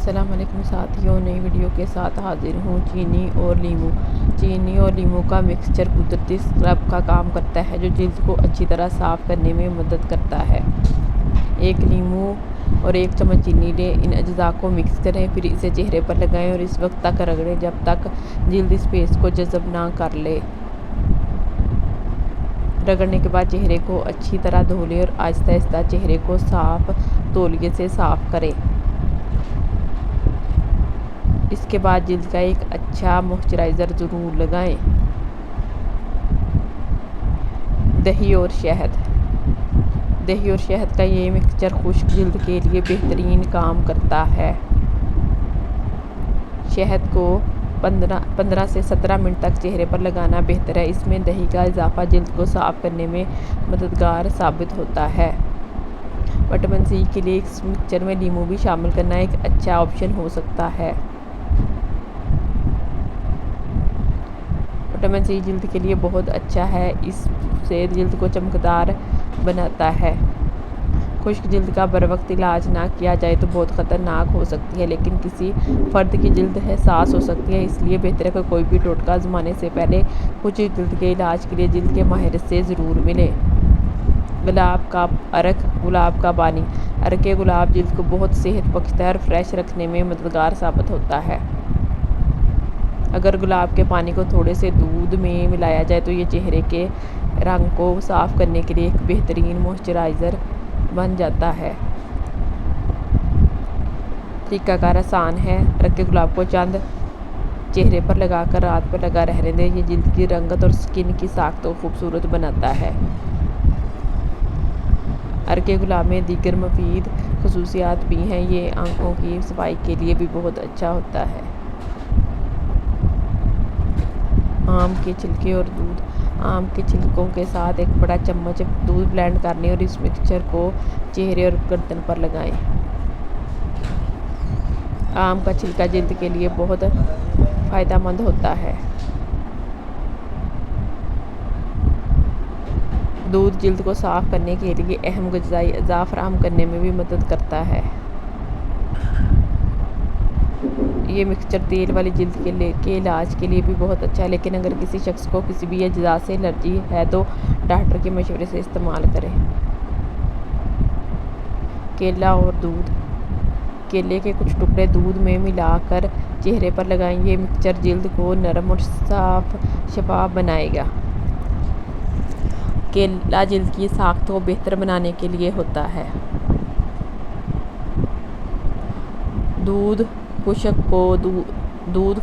السلام علیکم ساتھیوں، نئی ویڈیو کے ساتھ حاضر ہوں۔ چینی اور لیموں کا مکسچر قدرتی اسکرب کا کام کرتا ہے جو جلد کو اچھی طرح صاف کرنے میں مدد کرتا ہے۔ ایک لیموں اور 1 چمچ چینی لیں، ان اجزاء کو مکس کریں، پھر اسے چہرے پر لگائیں اور اس وقت تک رگڑیں جب تک جلد اس پیسٹ کو جذب نہ کر لے۔ رگڑنے کے بعد چہرے کو اچھی طرح دھو لیں اور آہستہ آہستہ چہرے کو صاف تولیے سے صاف کریں۔ اس کے بعد جلد کا ایک اچھا موئسچرائزر ضرور لگائیں۔ دہی اور شہد کا یہ مکسچر خشک جلد کے لیے بہترین کام کرتا ہے۔ شہد کو 15 سے 17 منٹ تک چہرے پر لگانا بہتر ہے۔ اس میں دہی کا اضافہ جلد کو صاف کرنے میں مددگار ثابت ہوتا ہے۔ وٹامن سی کے لیے اس مکسچر میں لیموں بھی شامل کرنا ایک اچھا آپشن ہو سکتا ہے۔ وٹامن سی جلد کے لیے بہت اچھا ہے، اس سے جلد کو چمکدار بناتا ہے۔ خشک جلد کا بروقت علاج نہ کیا جائے تو بہت خطرناک ہو سکتی ہے، لیکن کسی فرد کی جلد حساس ہو سکتی ہے، اس لیے بہتر ہے کہ کوئی بھی ٹوٹکا آزمانے سے پہلے خشک جلد کے علاج کے لیے جلد کے ماہر سے ضرور ملیں۔ گلاب کا پانی عرق گلاب جلد کو بہت صحت بخشتا ہے اور فریش رکھنے میں مددگار ثابت ہوتا ہے۔ اگر گلاب کے پانی کو تھوڑے سے دودھ میں ملایا جائے تو یہ چہرے کے رنگ کو صاف کرنے کے لیے ایک بہترین موئسچرائزر بن جاتا ہے۔ طریقہ کار آسان ہے۔ عرق گلاب کو چند چہرے پر لگا کر رات بھر لگا رہنے دیں۔ یہ جلد کی رنگت اور سکن کی ساخت کو خوبصورت بناتا ہے۔ عرق گلاب میں دیگر مفید خصوصیات بھی ہیں۔ یہ آنکھوں کی صفائی کے لیے بھی بہت اچھا ہوتا ہے۔ آم کے چھلکے اور دودھ۔ آم کے چھلکوں کے ساتھ 1 بڑا چمچ دودھ بلینڈ کر لیں اور اس مکسچر کو چہرے اور گردن پر لگائیں۔ آم کا چھلکا جلد کے لیے بہت فائدہ مند ہوتا ہے۔ دودھ جلد کو صاف کرنے کے لیے اہم غذائی اجزاء فراہم کرنے میں بھی مدد کرتا ہے۔ یہ مکسچر تیل والی جلد کے علاج کے لیے بھی بہت اچھا ہے، لیکن اگر کسی شخص کو کسی بھی اجزاء سے الرجی ہے تو ڈاکٹر کے مشورے سے استعمال کریں۔ کیلا اور دودھ۔ کیلے کے کچھ ٹکڑے دودھ میں ملا کر چہرے پر لگائیں۔ یہ مکسچر جلد کو نرم اور شفاف بنائے گا۔ کیلا جلد کی ساخت کو بہتر بنانے کے لیے ہوتا ہے۔ دودھ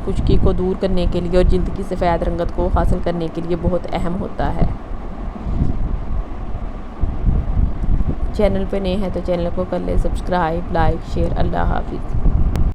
خشکی کو دور کرنے کے لیے اور جلد کی سفید رنگت کو حاصل کرنے کے لیے بہت اہم ہوتا ہے۔ چینل پہ نئے ہیں تو چینل کو کر لیں سبسکرائب، لائک، شیئر۔ اللہ حافظ۔